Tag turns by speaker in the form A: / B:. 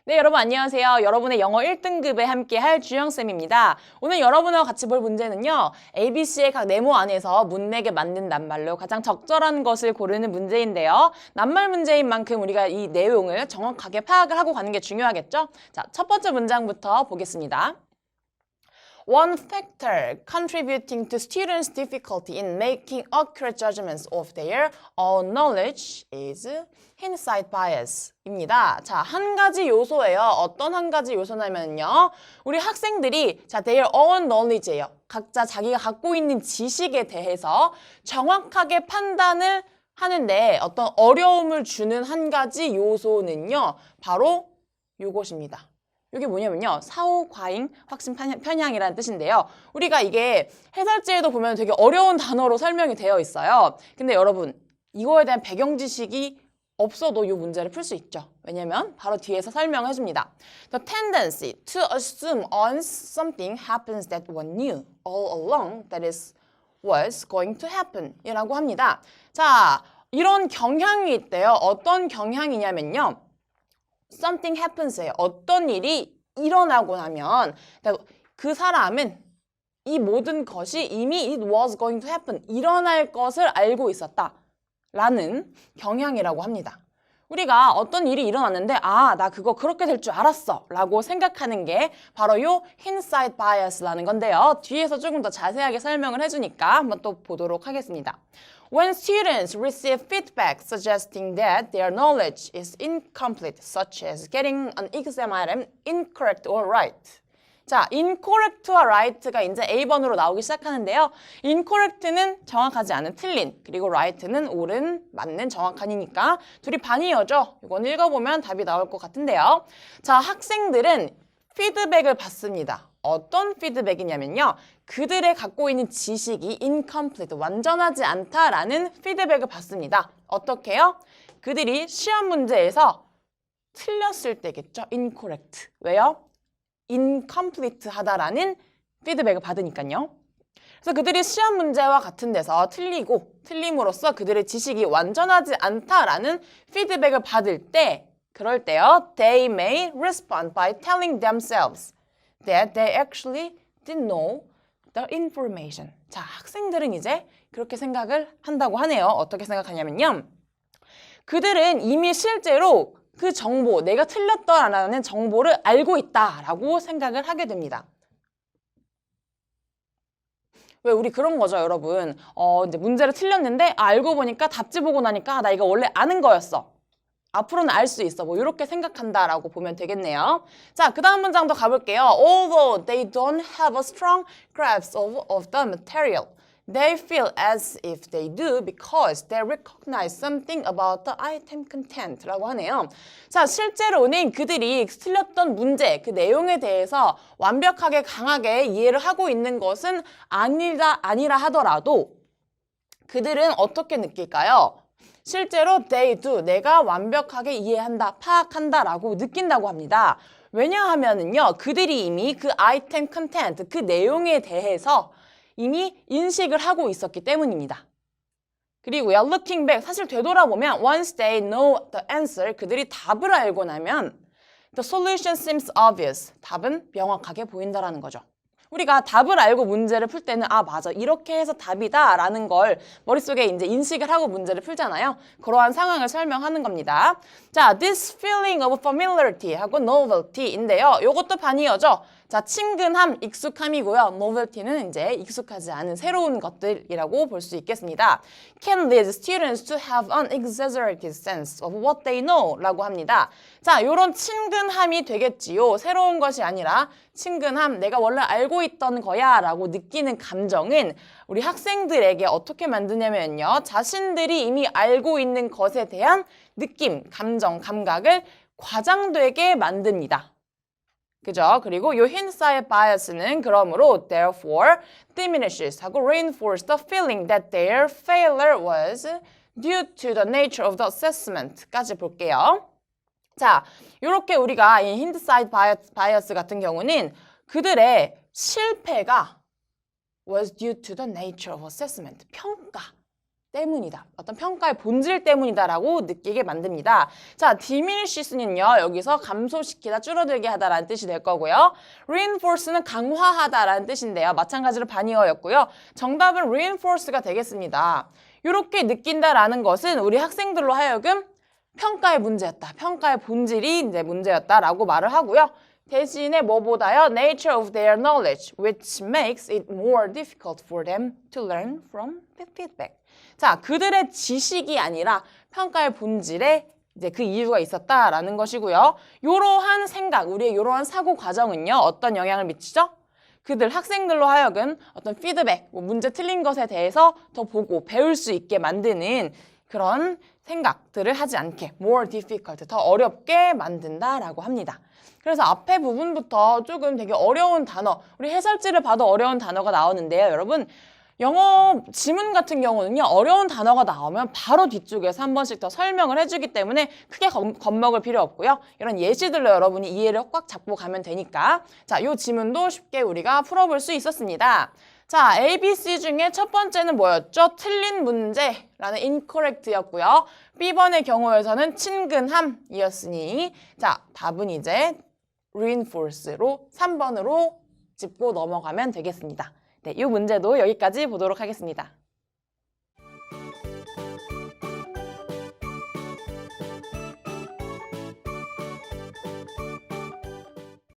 A: 네, 여러분 안녕하세요. 여러분의 영어 1등급에 함께할 주영쌤입니다. 오늘 여러분과 같이 볼 문제는요. ABC의 각 네모 안에서 문맥에 맞는 낱말로 가장 적절한 것을 고르는 문제인데요. 낱말 문제인 만큼 우리가 이 내용을 정확하게 파악을 하고 가는 게 중요하겠죠? 자, 첫 번째 문장부터 보겠습니다. One factor contributing to students' difficulty in making accurate judgments of their own knowledge is hindsight bias입니다. 자, 한 가지 요소예요. 어떤 한 가지 요소냐면요. 우리 학생들이 their own knowledge예요. 각자 자기가 갖고 있는 지식에 대해서 정확하게 판단을 하는데 어떤 어려움을 주는 한 가지 요소는요. 바로 이것입니다. 이게 뭐냐면요. 사후 과잉 확신 편향이라는 뜻인데요. 우리가 이게 해설지에도 보면 되게 어려운 단어로 설명이 되어 있어요. 근데 여러분 이거에 대한 배경 지식이 없어도 이 문제를 풀 수 있죠. 왜냐면 바로 뒤에서 설명해 줍니다. The tendency to assume once something happens that one knew all along that is was going to happen 이라고 합니다. 자, 이런 경향이 있대요. 어떤 경향이냐면요. Something happens예요. 어떤 일이 일어나고 나면 그 사람은 이 모든 것이 이미 it was going to happen, 일어날 것을 알고 있었다 라는 경향이라고 합니다. 우리가 어떤 일이 일어났는데 나 그거 그렇게 될 줄 알았어 라고 생각하는 게 바로 요 hindsight bias라는 건데요. 뒤에서 조금 더 자세하게 설명을 해주니까 한번 또 보도록 하겠습니다. When students receive feedback suggesting that their knowledge is incomplete, such as getting an exam item incorrect or right. 자, incorrect와 right가 이제 A번으로 나오기 시작하는데요. incorrect는 정확하지 않은 틀린, 그리고 right는 옳은, 맞는, 정확한이니까 둘이 반이어죠. 이건 읽어보면 답이 나올 것 같은데요. 자, 학생들은 피드백을 받습니다. 어떤 피드백이냐면요. 그들의 갖고 있는 지식이 incomplete, 완전하지 않다라는 피드백을 받습니다. 어떻게요? 그들이 시험 문제에서 틀렸을 때겠죠. incorrect. 왜요? incomplete 하다라는 피드백을 받으니까요. 그래서 그들이 시험 문제와 같은 데서 틀림으로써 그들의 지식이 완전하지 않다라는 피드백을 받을 때 그럴 때요. They may respond by telling themselves that they actually didn't know the information. 자, 학생들은 이제 그렇게 생각을 한다고 하네요. 어떻게 생각하냐면요. 그들은 이미 실제로 그 정보, 내가 틀렸다라는 정보를 알고 있다라고 생각을 하게 됩니다. 왜 우리 그런 거죠, 여러분. 이제 문제를 틀렸는데 알고 보니까 답지 보고 나니까 나 이거 원래 아는 거였어. 앞으로는 알 수 있어. 뭐 이렇게 생각한다라고 보면 되겠네요. 자, 그 다음 문장도 가볼게요. Although they don't have a strong grasp of the material, they feel as if they do because they recognize something about the item content라고 하네요. 자, 실제로는 그들이 틀렸던 문제, 그 내용에 대해서 완벽하게 강하게 이해를 하고 있는 것은 아니라 하더라도 그들은 어떻게 느낄까요? 실제로 they do, 내가 완벽하게 이해한다, 파악한다 라고 느낀다고 합니다. 왜냐하면은요, 그들이 이미 그 아이템 컨텐트, 그 내용에 대해서 이미 인식을 하고 있었기 때문입니다. 그리고요, looking back, 사실 되돌아보면 once they know the answer, 그들이 답을 알고 나면 the solution seems obvious, 답은 명확하게 보인다라는 거죠. 우리가 답을 알고 문제를 풀 때는 맞아, 이렇게 해서 답이다 라는 걸 머릿속에 이제 인식을 하고 문제를 풀잖아요. 그러한 상황을 설명하는 겁니다. 자, this feeling of familiarity 하고 novelty인데요. 요것도 반이어죠. 자, 친근함, 익숙함이고요. novelty는 이제 익숙하지 않은 새로운 것들이라고 볼 수 있겠습니다. Can lead students to have an exaggerated sense of what they know 라고 합니다. 자, 요런 친근함이 되겠지요. 새로운 것이 아니라 친근함, 내가 원래 알고 있던 거야 라고 느끼는 감정은 우리 학생들에게 어떻게 만드냐면요. 자신들이 이미 알고 있는 것에 대한 느낌, 감정, 감각을 과장되게 만듭니다. 그죠? 그리고 요 hindsight bias는 그러므로 therefore diminishes 하고 reinforce the feeling that their failure was due to the nature of the assessment까지 볼게요. 자, 이렇게 우리가 이 hindsight bias 같은 경우는 그들의 실패가 was due to the nature of assessment, 평가 때문이다. 어떤 평가의 본질 때문이다라고 느끼게 만듭니다. 자, diminish는요. 여기서 감소시키다, 줄어들게 하다라는 뜻이 될 거고요. reinforce는 강화하다라는 뜻인데요. 마찬가지로 반의어였고요. 정답은 reinforce가 되겠습니다. 이렇게 느낀다라는 것은 우리 학생들로 하여금 평가의 문제였다. 평가의 본질이 이제 문제였다라고 말을 하고요. 대신에 뭐보다요? nature of their knowledge, which makes it more difficult for them to learn from the feedback. 자, 그들의 지식이 아니라 평가의 본질에 이제 그 이유가 있었다라는 것이고요. 이러한 생각, 우리의 이러한 사고 과정은요, 어떤 영향을 미치죠? 그들 학생들로 하여금 어떤 피드백, 문제 틀린 것에 대해서 더 보고 배울 수 있게 만드는 그런 생각들을 하지 않게 more difficult, 더 어렵게 만든다라고 합니다. 그래서 앞에 부분부터 조금 되게 어려운 단어, 우리 해설지를 봐도 어려운 단어가 나오는데요. 여러분, 영어 지문 같은 경우는요. 어려운 단어가 나오면 바로 뒤쪽에서 한 번씩 더 설명을 해주기 때문에 크게 겁먹을 필요 없고요. 이런 예시들로 여러분이 이해를 꽉 잡고 가면 되니까 자, 이 지문도 쉽게 우리가 풀어볼 수 있었습니다. 자, A, B, C 중에 첫 번째는 뭐였죠? 틀린 문제라는 incorrect였고요. B번의 경우에서는 친근함이었으니 자, 답은 이제 reinforce로 3번으로 짚고 넘어가면 되겠습니다. 네, 이 문제도 여기까지 보도록 하겠습니다.